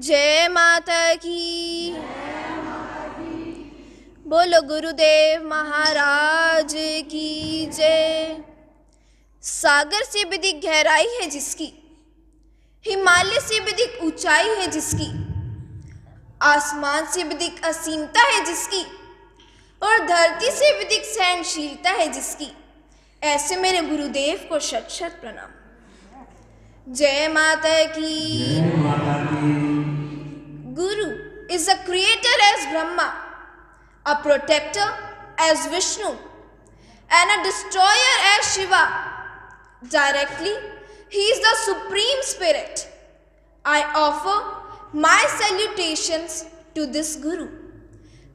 जय माता की। बोलो गुरुदेव महाराज की जय। सागर से भी अधिक गहराई है जिसकी, हिमालय से भी अधिक ऊंचाई है जिसकी, आसमान से भी अधिक असीमता है जिसकी, और धरती से भी अधिक सहनशीलता है जिसकी, ऐसे मेरे गुरुदेव को शत शत प्रणाम। जय माता की। Guru is a creator as Brahma, a protector as Vishnu, and a destroyer as Shiva. Directly, he is the Supreme Spirit. I offer my salutations to this Guru.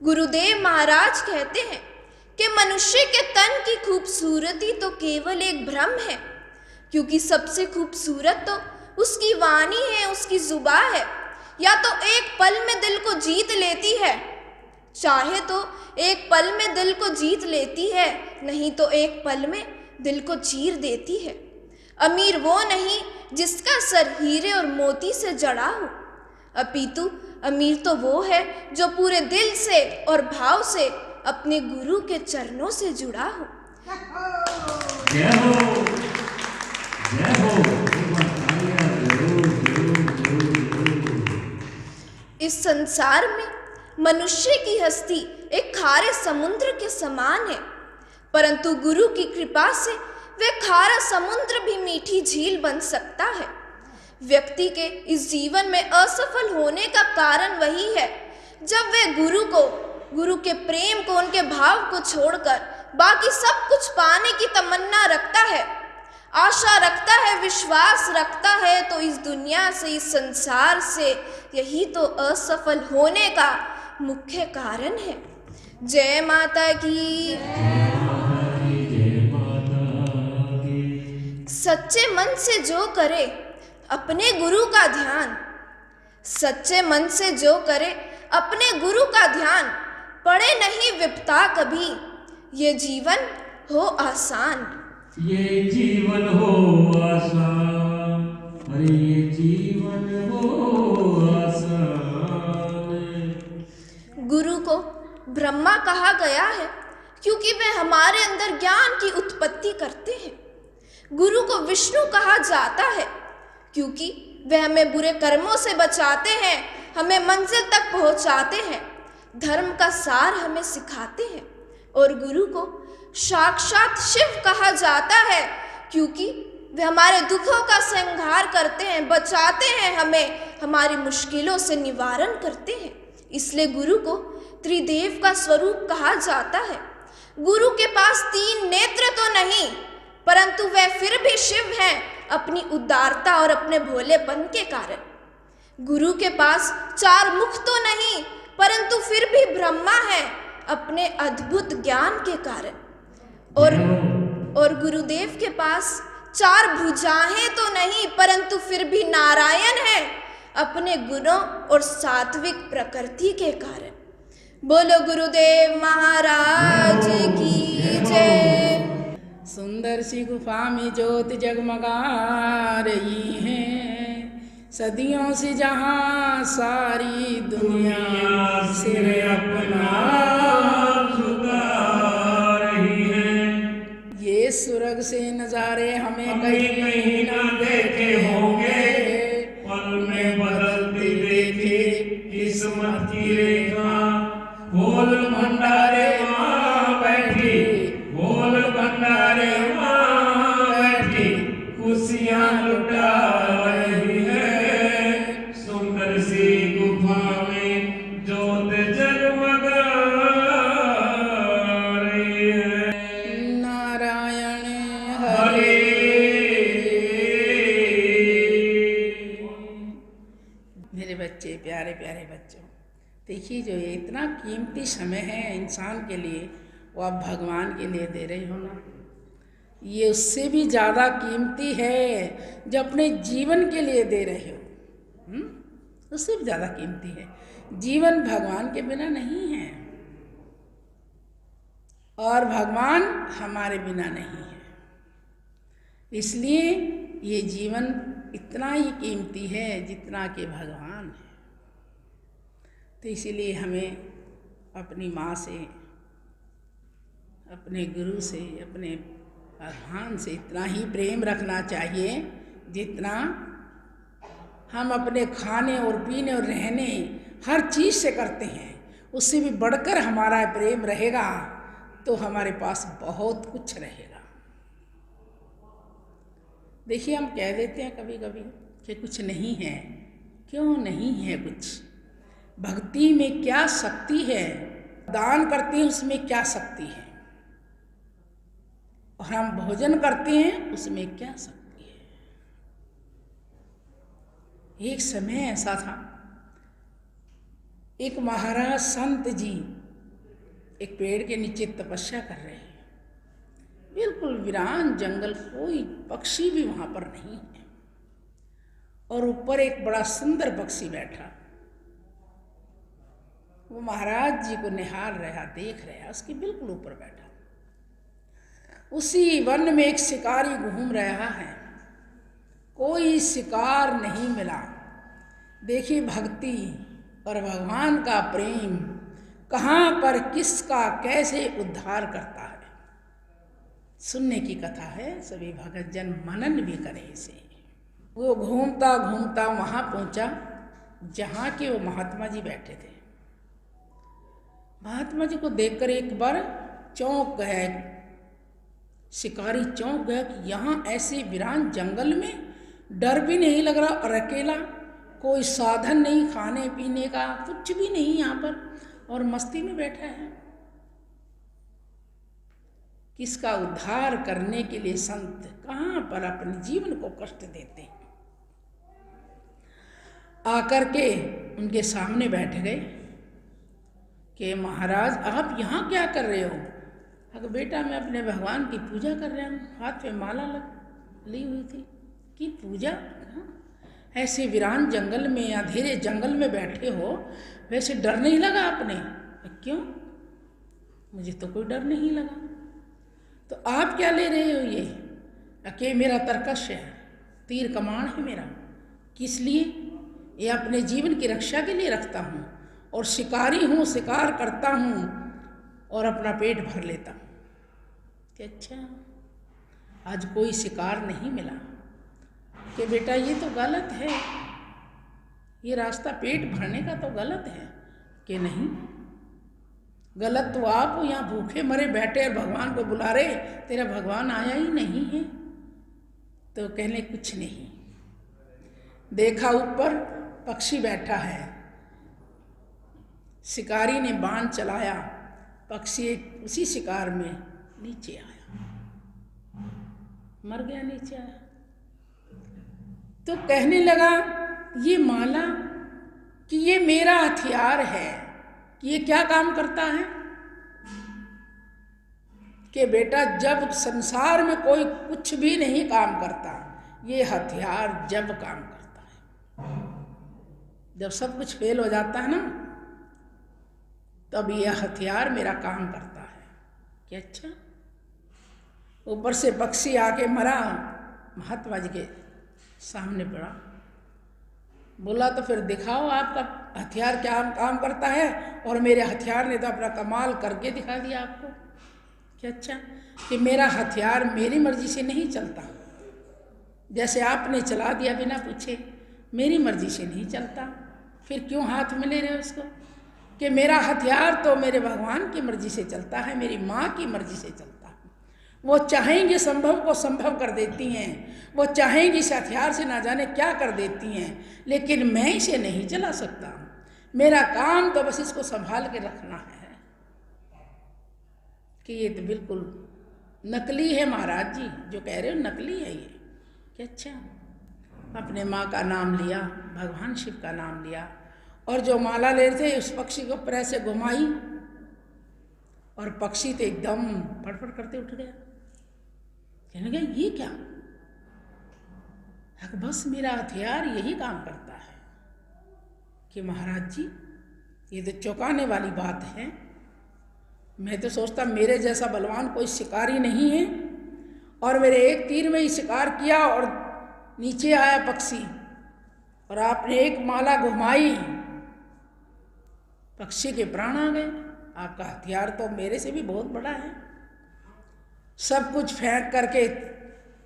गुरुदेव महाराज कहते हैं कि मनुष्य के तन की खूबसूरती तो केवल एक भ्रम है, क्योंकि सबसे खूबसूरत तो उसकी वाणी है, उसकी जुबान है। या तो एक पल में दिल को जीत लेती है, चाहे तो एक पल में दिल को जीत लेती है, नहीं तो एक पल में दिल को चीर देती है। अमीर वो नहीं जिसका सर हीरे और मोती से जड़ा हो, अपितु अमीर तो वो है जो पूरे दिल से और भाव से अपने गुरु के चरणों से जुड़ा हो। जय हो, जय हो। इस संसार में मनुष्य की हस्ती एक खारे समुद्र के समान है, परंतु गुरु की कृपा से वह खारा समुद्र भी मीठी झील बन सकता है। व्यक्ति के इस जीवन में असफल होने का कारण वही है जब वह गुरु के प्रेम को, उनके भाव को छोड़कर बाकी सब कुछ पाने की तमन्ना रखता है, आशा रखता है, विश्वास रखता है, तो इस दुनिया से, इस संसार से यही तो असफल होने का मुख्य कारण है। जय माता की। सच्चे मन से जो करे अपने गुरु का ध्यान, सच्चे मन से जो करे अपने गुरु का ध्यान, पड़े नहीं विपता कभी, ये जीवन हो आसान। ये जीवन हो आसान, अरे ये जीवन हो आसान। गुरु को ब्रह्मा कहा गया है क्योंकि वे हमारे अंदर ज्ञान की उत्पत्ति करते हैं। गुरु को विष्णु कहा जाता है क्योंकि वे हमें बुरे कर्मों से बचाते हैं, हमें मंजिल तक पहुंचाते हैं, धर्म का सार हमें सिखाते हैं। और गुरु को साक्षात शिव कहा जाता है क्योंकि वे हमारे दुखों का संहार करते हैं, बचाते हैं हमें, हमारी मुश्किलों से निवारण करते हैं। इसलिए गुरु को त्रिदेव का स्वरूप कहा जाता है। गुरु के पास 3 नेत्र तो नहीं, परंतु वह फिर भी शिव हैं अपनी उदारता और अपने भोलेपन के कारण। गुरु के पास 4 मुख तो नहीं, परंतु फिर भी ब्रह्मा है अपने अद्भुत ज्ञान के कारण। और गुरुदेव के पास 4 भुजाएं तो नहीं, परंतु फिर भी नारायण है अपने गुणों और सात्विक प्रकृति के कारण। बोलो गुरुदेव महाराज की जय। सुंदर सी गुफा में ज्योत जगमगा रही है, सदियों से जहां सारी दुनिया सिर अपना झुका रही है। ये स्वर्ग से नजारे हमें कहीं ना देखे होंगे, पल में बदलती देखे किस्मत की रेखा। बोल भंडारे माँ बैठी, बोल भंडारे माँ बैठी, खुशियाँ लुटा रही है। सुंदर सी गुफा में ज्योत जगमगा रही है। नारायण हरे। मेरे बच्चे, प्यारे प्यारे बच्चों, देखिए जो ये इतना कीमती समय है इंसान के लिए, वो आप भगवान के लिए दे रहे हो ना, ये उससे भी ज़्यादा कीमती है जो अपने जीवन के लिए दे रहे हो। उससे भी ज़्यादा कीमती है। जीवन भगवान के बिना नहीं है और भगवान हमारे बिना नहीं है, इसलिए ये जीवन इतना ही कीमती है जितना कि भगवान है। तो इसीलिए हमें अपनी माँ से, अपने गुरु से, अपने भगवान से इतना ही प्रेम रखना चाहिए जितना हम अपने खाने और पीने और रहने हर चीज़ से करते हैं। उससे भी बढ़कर हमारा प्रेम रहेगा तो हमारे पास बहुत कुछ रहेगा। देखिए, हम कह देते हैं कभी कभी कि कुछ नहीं है। क्यों नहीं है कुछ? भक्ति में क्या शक्ति है, दान करते हैं उसमें क्या शक्ति है, और हम भोजन करते हैं उसमें क्या शक्ति है। एक समय ऐसा था, एक महाराज संत जी एक पेड़ के नीचे तपस्या कर रहे हैं। बिल्कुल वीरान जंगल, कोई पक्षी भी वहां पर नहीं है, और ऊपर एक बड़ा सुंदर पक्षी बैठा। वो महाराज जी को निहार रहा, देख रहा, उसके बिल्कुल ऊपर बैठा। उसी वन में एक शिकारी घूम रहा है, कोई शिकार नहीं मिला। देखिए, भक्ति और भगवान का प्रेम कहाँ पर किसका कैसे उद्धार करता है। सुनने की कथा है, सभी भगत जन मनन भी करें इसे। वो घूमता घूमता वहां पहुंचा जहां के वो महात्मा जी बैठे थे। महात्मा जी को देखकर एक बार चौंक गया, शिकारी चौंक गया कि यहाँ ऐसे वीरान जंगल में डर भी नहीं लग रहा, और अकेला, कोई साधन नहीं खाने पीने का, कुछ भी नहीं यहाँ पर, और मस्ती में बैठा है। किसका उद्धार करने के लिए संत कहाँ पर अपने जीवन को कष्ट देते हैं। आकर के उनके सामने बैठ गए कि महाराज आप यहाँ क्या कर रहे हो? अगर बेटा मैं अपने भगवान की पूजा कर रहा हूँ, हाथ में माला ली हुई थी। कि पूजा? ऐसे वीरान जंगल में, अंधेरे जंगल में बैठे हो, वैसे डर नहीं लगा आपने? क्यों? मुझे तो कोई डर नहीं लगा। तो आप क्या ले रहे हो ये? कि मेरा तरकश है, तीर कमान है मेरा। किस लिए? ये अपने जीवन की रक्षा के लिए रखता हूँ, और शिकारी हूँ, शिकार करता हूँ और अपना पेट भर लेता हूँ। कि अच्छा, आज कोई शिकार नहीं मिला? कि बेटा ये तो गलत है, ये रास्ता पेट भरने का तो गलत है। कि नहीं, गलत तो आप हो, यहाँ भूखे मरे बैठे और भगवान को बुला रहे, तेरा भगवान आया ही नहीं है। तो कहने कुछ नहीं। देखा ऊपर पक्षी बैठा है, शिकारी ने बाण चलाया, पक्षी उसी शिकार में नीचे आया, मर गया, नीचे आया। तो कहने लगा ये माला कि ये मेरा हथियार है, कि ये क्या काम करता है? कि बेटा जब संसार में कोई कुछ भी नहीं काम करता, ये हथियार जब काम करता है, जब सब कुछ फेल हो जाता है ना, तब यह हथियार मेरा काम करता है। कि अच्छा। ऊपर से पक्षी आके मरा, महात्मा जी के सामने पड़ा। बोला तो फिर दिखाओ आपका हथियार क्या काम करता है। और मेरे हथियार ने तो अपना कमाल करके दिखा दिया आपको। कि अच्छा, कि मेरा हथियार मेरी मर्जी से नहीं चलता, जैसे आपने चला दिया बिना पूछे, मेरी मर्जी से नहीं चलता। फिर क्यों हाथ में ले रहे हो उसको? कि मेरा हथियार तो मेरे भगवान की मर्जी से चलता है, मेरी माँ की मर्जी से चलता है। वो चाहेंगे संभव को संभव कर देती हैं, वो चाहेंगी इस हथियार से ना जाने क्या कर देती हैं, लेकिन मैं इसे नहीं चला सकता। मेरा काम तो बस इसको संभाल के रखना है। कि ये तो बिल्कुल नकली है महाराज जी, जो कह रहे हो नकली है ये। कि अच्छा। अपने माँ का नाम लिया, भगवान शिव का नाम लिया, और जो माला ले रहे थे उस पक्षी को पैर से घुमाई, और पक्षी तो एकदम फटफट करते उठ गया। कहने लगा ये क्या? बस मेरा हथियार यही काम करता है। कि महाराज जी ये तो चौंकाने वाली बात है। मैं तो सोचता मेरे जैसा बलवान कोई शिकारी नहीं है, और मेरे एक तीर में ही शिकार किया और नीचे आया पक्षी, और आपने एक माला घुमाई पक्षी के प्राण आ गए। आपका हथियार तो मेरे से भी बहुत बड़ा है। सब कुछ फेंक करके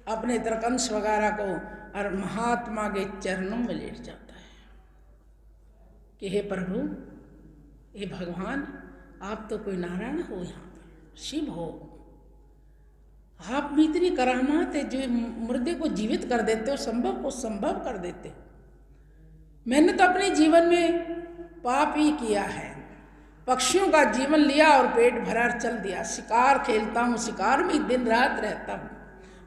अपने तरकंश वगैरह को और महात्मा के चरणों में लेट जाता है कि हे प्रभु, हे भगवान, आप तो कोई नारायण हो, यहाँ पर शिव हो। आप में इतनी करामात है, जो मुर्दे को जीवित कर देते हो, संभव को संभव कर देते हो। मैंने तो अपने जीवन में पाप ही किया है, पक्षियों का जीवन लिया और पेट भरा चल दिया। शिकार खेलता हूँ, शिकार में दिन रात रहता हूँ,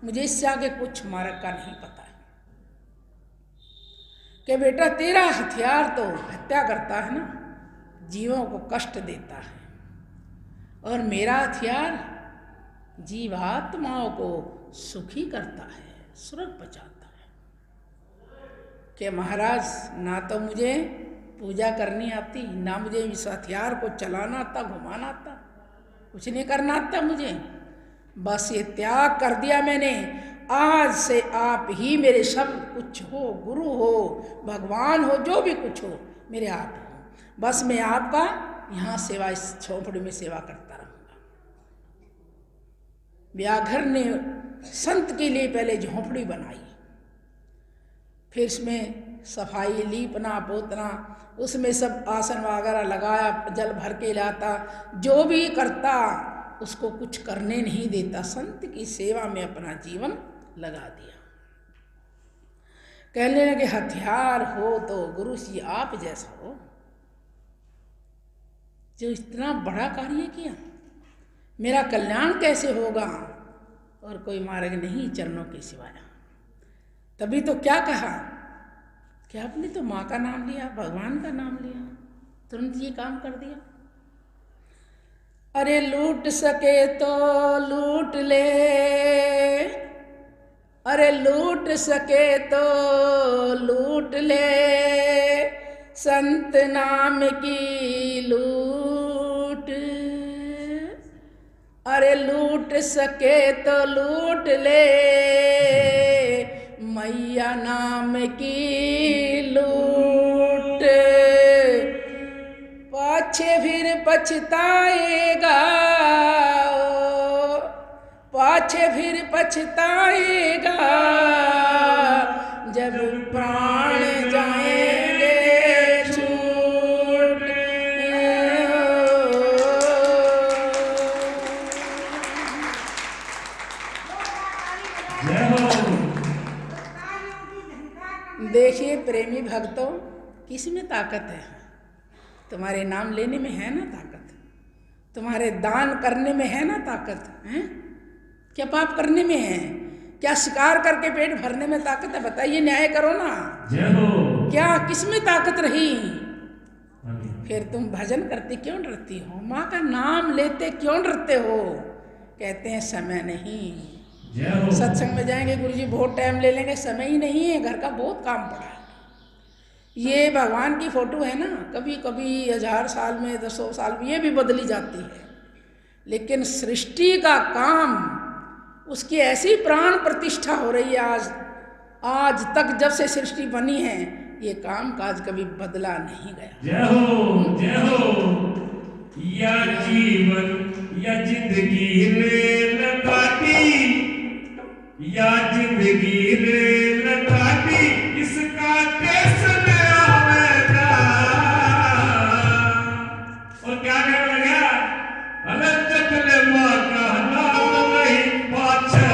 मुझे इससे आगे कुछ मार्ग का नहीं पता है। कि बेटा तेरा हथियार तो हत्या करता है ना, जीवों को कष्ट देता है, और मेरा हथियार जीवात्माओं को सुखी करता है, स्वर्ग पहुंचाता है। कि महाराज, ना तो मुझे पूजा करनी आती, ना मुझे इस हथियार को चलाना आता, घुमाना आता, कुछ नहीं करना आता मुझे। बस ये त्याग कर दिया मैंने। आज से आप ही मेरे सब कुछ हो, गुरु हो, भगवान हो, जो भी कुछ हो, मेरे आप हो। बस मैं आपका यहाँ सेवा, इस झोंपड़ी में सेवा करता रहूँगा। व्याघ्र ने संत के लिए पहले झोंपड़ी बनाई, फिर इसमें सफाई, लीपना पोतना, उसमें सब आसन वगैरह लगाया, जल भर के लाता, जो भी करता उसको कुछ करने नहीं देता, संत की सेवा में अपना जीवन लगा दिया। कहने लगे हथियार हो तो गुरु जी आप जैसा हो, जो इतना बड़ा कार्य किया, मेरा कल्याण कैसे होगा, और कोई मार्ग नहीं चरणों के सिवाय। तभी तो क्या कहा कि आपने तो माँ का नाम लिया, भगवान का नाम लिया, तुरंत ये काम कर दिया। अरे लूट सके तो लूट ले, अरे लूट सके तो लूट ले, संत नाम की लूट। अरे लूट सके तो लूट ले, मैया नाम की लूट। पाछे फिर पछताएगा, पाछे फिर पछताएगा, जब प्राण जाएंगे छूट। देखिए प्रेमी भक्तों, किस में ताकत है? तुम्हारे नाम लेने में है ना ताकत, तुम्हारे दान करने में है ना ताकत है? क्या पाप करने में है? क्या शिकार करके पेट भरने में ताकत है? बताइए, न्याय करो ना। क्या किस में ताकत रही? फिर तुम भजन करते क्यों डरती हो? माँ का नाम लेते क्यों डरते हो? कहते हैं समय नहीं। सत्संग में जाएंगे, गुरुजी बहुत टाइम ले लेंगे, समय ही नहीं है, घर का बहुत काम पड़ा है। ये भगवान की फोटो है ना, कभी कभी 1000 साल में, 100 साल में ये भी बदली जाती है, लेकिन सृष्टि का काम, उसकी ऐसी प्राण प्रतिष्ठा हो रही है आज तक, जब से सृष्टि बनी है, ये काम काज कभी बदला नहीं गया। जय हो या जीवन या जिंदगी रेल काटी, या जिंदगी रेल काटी, इसका टेंशन आवेगा। और क्या कहने लगा? अलग चकले माँ का नाम नहीं, पाछे